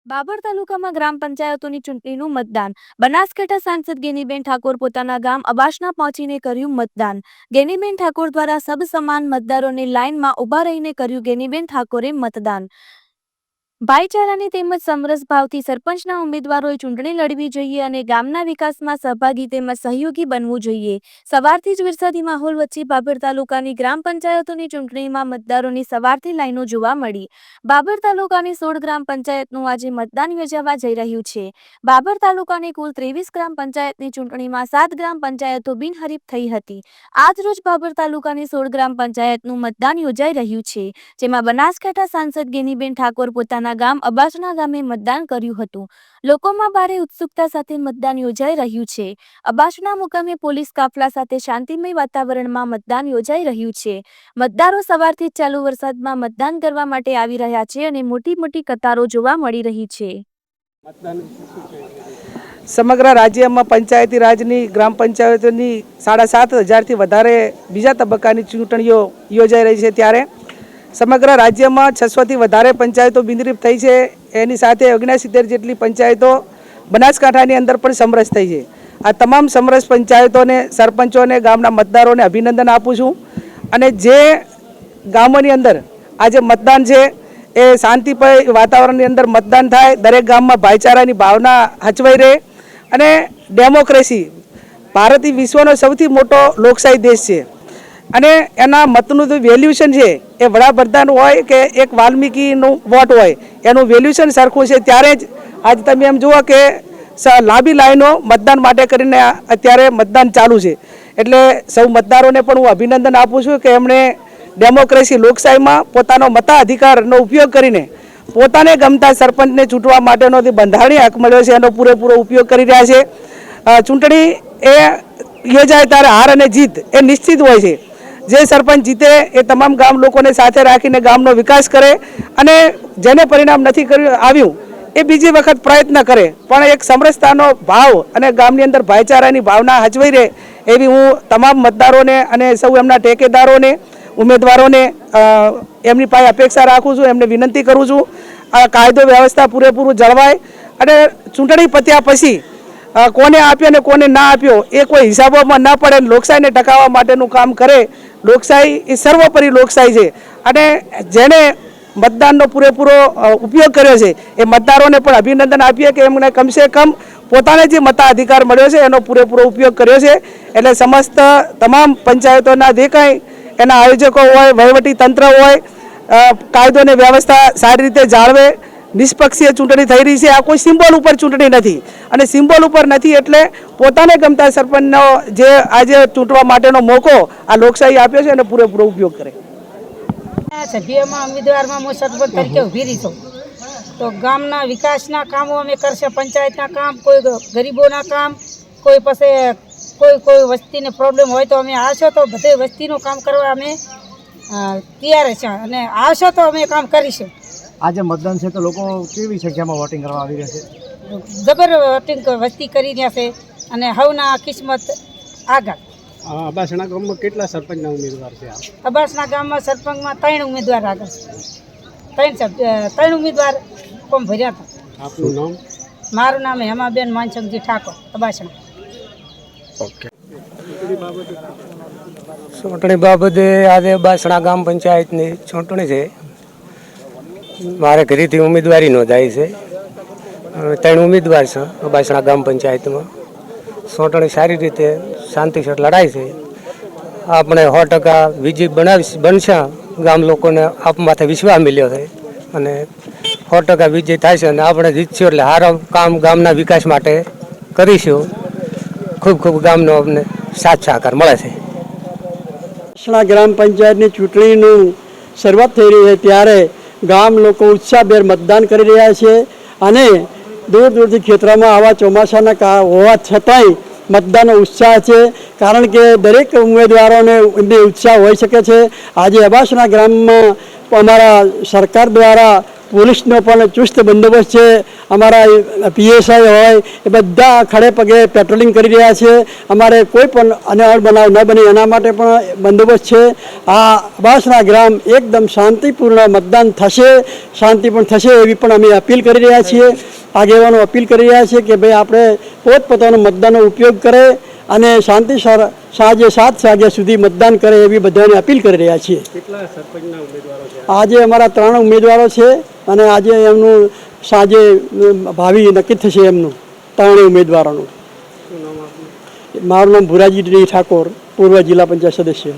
બાબર તાલુકામાં ગ્રામ પંચાયતોની ચૂંટણીનું મતદાન. બનાસકાંઠા સાંસદ ગેનીબેન ઠાકોર પોતાના ગામ અબાસના પહોંચીને કર્યું મતદાન. ગેનીબેન ઠાકોર દ્વારા સબસમાન મતદારોને લાઇનમાં ઊભા રહીને કર્યું ગેનીબેન ઠાકોરે મતદાન. ભાઈચારાની તેમજ સમરસ ભાવથી સરપંચના ઉમેદવારોએ ચૂંટણી લડવી જોઈએ અને ગામના વિકાસમાં સહભાગી તેમજ સહયોગી બનવું જોઈએ. સવારથી જ વરસાદી માહોલ વચ્ચે બાબર તાલુકાની ગ્રામ પંચાયતોની ચૂંટણીમાં મતદારોની સવારથી લાઈનો જોવા મળી. બાબર તાલુકાની 16 ગ્રામ પંચાયતનું આજે મતદાન યોજાવા જઈ રહ્યું છે. બાબર તાલુકાની કુલ 23 ગ્રામ પંચાયતની ચૂંટણીમાં 7 ગ્રામ પંચાયતો બિનહરીફ થઈ હતી. આજ રોજ બાબર તાલુકાની 16 ગ્રામ પંચાયતનું મતદાન યોજાઈ રહ્યું છે, જેમાં બનાસકાંઠા સાંસદ ગેનીબેન ઠાકોર પોતાના ગામ અબાસના ગામે મતદાન કર્યું હતું. લોકોમાં ભારે ઉત્સુકતા સાથે મતદાન યોજાઈ રહ્યું છે. અબાસના મુકામે પોલીસ કાફલા સાથે શાંતિમય વાતાવરણમાં મતદાન યોજાઈ રહ્યું છે. મતદારો સવારથી જ ચાલુ વરસાદમાં મતદાન કરવા માટે આવી રહ્યા છે અને મોટી મોટી કતારો જોવા મળી રહી છે. સમગ્ર રાજ્યમાં પંચાયતી રાજની ગ્રામ પંચાયતોની 7,500થી વધારે બીજા તબક્કાની ચૂંટણીઓ યોજાઈ રહી છે, ત્યારે સમગ્ર રાજ્યમાં 600થી વધારે પંચાયતો બિનહરીફ થઈ છે. એની સાથે 79 જેટલી પંચાયતો બનાસકાંઠાની અંદર પણ સમરસ થઈ છે. આ તમામ સમરસ પંચાયતોને, સરપંચોને, ગામના મતદારોને અભિનંદન આપું છું. અને જે ગામોની અંદર આજે મતદાન છે એ શાંતિમય વાતાવરણની અંદર મતદાન થાય, દરેક ગામમાં ભાઈચારાની ભાવના હચવાઈ રહે અને ડેમોક્રેસી, ભારત વિશ્વનો સૌથી મોટો લોકશાહી દેશ છે અને એના મતનું જે વેલ્યુશન છે એ વડાપ્રધાન હોય કે એક વાલ્મીકીનું વોટ હોય એનું વેલ્યુશન સરખું છે. ત્યારે જ આજ તમે એમ જુઓ કે લાંબી લાઈનો મતદાન માટે કરીને અત્યારે મતદાન ચાલુ છે. એટલે સૌ મતદારોને પણ હું અભિનંદન આપું છું કે એમણે ડેમોક્રેસી, લોકશાહીમાં પોતાનો મતાધિકારનો ઉપયોગ કરીને પોતાને ગમતા સરપંચને ચૂંટવા માટેનો જે બંધારણીય હક મળ્યો છે એનો પૂરેપૂરો ઉપયોગ કરી રહ્યા છે. ચૂંટણી એ યોજાય ત્યારે હાર અને જીત એ નિશ્ચિત હોય છે. જે સરપંચ જીતે એ તમામ ગામ લોકોને સાથે રાખીને ગામનો વિકાસ કરે અને જેને પરિણામ નથી આવ્યું એ બીજી વખત પ્રયત્ન કરે, પણ એક સમરસતાનો ભાવ અને ગામની અંદર ભાઈચારાની ભાવના હચવાઈ રહે એવી હું તમામ મતદારોને અને સૌ એમના ટેકેદારોને, ઉમેદવારોને એમની પાસે અપેક્ષા રાખું છું, એમને વિનંતી કરું છું. આ કાયદો વ્યવસ્થા પૂરેપૂરું જળવાય અને ચૂંટણી પત્યા પછી કોને આપ્યો ને કોને ના આપ્યો એ કોઈ હિસાબોમાં ના પડે, લોકશાહીને ટકાવવા માટેનું કામ કરે. લોકશાહી એ સર્વોપરી લોકશાહી છે અને જેને મતદાનનો પૂરેપૂરો ઉપયોગ કર્યો છે એ મતદારોને પણ અભિનંદન આપીએ કે એમણે કમસે કમ પોતાને જે મતાધિકાર મળ્યો છે એનો પૂરેપૂરો ઉપયોગ કર્યો છે. એટલે સમસ્ત તમામ પંચાયતોના જે કાંઈ એના આયોજકો હોય, વહીવટી તંત્ર હોય, કાયદો અને વ્યવસ્થા સારી રીતે જાળવે. નિષ્પક્ષીય ચૂંટણી થઈ રહી છે. આ કોઈ સિમ્બોલ ઉપર ચૂંટણી નથી અને સિમ્બોલ ઉપર નથી એટલે પોતાને ગમતા સરપંચનો જે આજે ચૂંટવા માટેનો મોકો આ લોકશાહી આપ્યો છે એને પૂરેપૂરો ઉપયોગ કરે. સભ્યમાં ઉમેદવારમાં હું સરપંચ તરીકે ઊભી રહી છું તો ગામના વિકાસના કામો અમે કરશે, પંચાયતના કામ, કોઈ ગરીબોના કામ, કોઈ પાસે કોઈ વસ્તીને પ્રોબ્લેમ હોય તો અમે આવશો તો બધે વસ્તીનું કામ કરવા અમે તૈયાર છે અને આવશો તો અમે કામ કરીશું. આજે મતદાન છે તો લોકો કેવી સંખ્યામાં વોટિંગ કરવા આવી રહ્યા છે? જબર વોટિંગ વસ્તી કરી રહ્યા છે અને હવના કિસ્મત આગળ. અબાસણા ગામમાં કેટલા સરપંચના ઉમેદવાર છે? અબાસના ગામમાં સરપંચમાં 3 ઉમેદવાર આગળ છે. 3 ઉમેદવાર કોમ ભર્યા હતા. આપનું નામ? મારું નામ હેમાબેન માનસંગજી ઠાકોર, અબાસણા. ઓકે. ચૂંટણી બાબતે આજે અબાસણા ગામ પંચાયતની ચૂંટણી છે. મારે ઘરેથી ઉમેદવારી નોંધાઈ છે. 3 ઉમેદવાર છે અબાસણા ગામ પંચાયતમાં. ચૂંટણી સારી રીતે શાંતિસર લડાઈ છે. આપણે 100% વિજય બનશે. ગામ લોકોને આપ માથે વિશ્વાસ મળ્યો છે અને 100% વિજય થાય છે અને આપણે જીતશું એટલે સારા કામ ગામના વિકાસ માટે કરીશું. ખૂબ ખૂબ ગામનો અમને સાથ સહકાર મળે છે. અબાસણા ગ્રામ પંચાયતની ચૂંટણીનું શરૂઆત થઈ રહી છે ત્યારે ગામ લોકો ઉત્સાહભેર મતદાન કરી રહ્યા છે અને દૂર દૂરથી ખેતરોમાં આવા ચોમાસાના હોવા છતાંય મતદાનનો ઉત્સાહ છે, કારણ કે દરેક ઉમેદવારોને ઉત્સાહ હોઈ શકે છે. આજે અબાસણા ગ્રામમાં અમારા સરકાર દ્વારા પોલીસનો પણ ચુસ્ત બંદોબસ્ત છે. અમારા પીએસઆઈ હોય એ બધા ખડે પગે પેટ્રોલિંગ કરી રહ્યા છે. અમારે કોઈ પણ અનહોડ બનાવ ન બને એના માટે પણ બંદોબસ્ત છે. આ અબાસણા ગ્રામ એકદમ શાંતિપૂર્ણ મતદાન થશે, શાંતિપૂર્ણ થશે એવી પણ અમે અપીલ કરી રહ્યા છીએ. આગેવાનો અપીલ કરી રહ્યા છે કે ભાઈ આપણે પોતપોતાનો મતદાનનો ઉપયોગ કરે અને શાંતિસર સાંજે 7 વાગ્યા સુધી મતદાન કરે એવી બધાને અપીલ કરી રહ્યા છીએ. આજે અમારા 3 ઉમેદવારો છે અને આજે એમનું સાંજે ભાવિ નક્કી થશે એમનું 3 ઉમેદવારોનું. મારું નામ ભુરાજી ઠાકોર, પૂર્વ જિલ્લા પંચાયત સદસ્ય.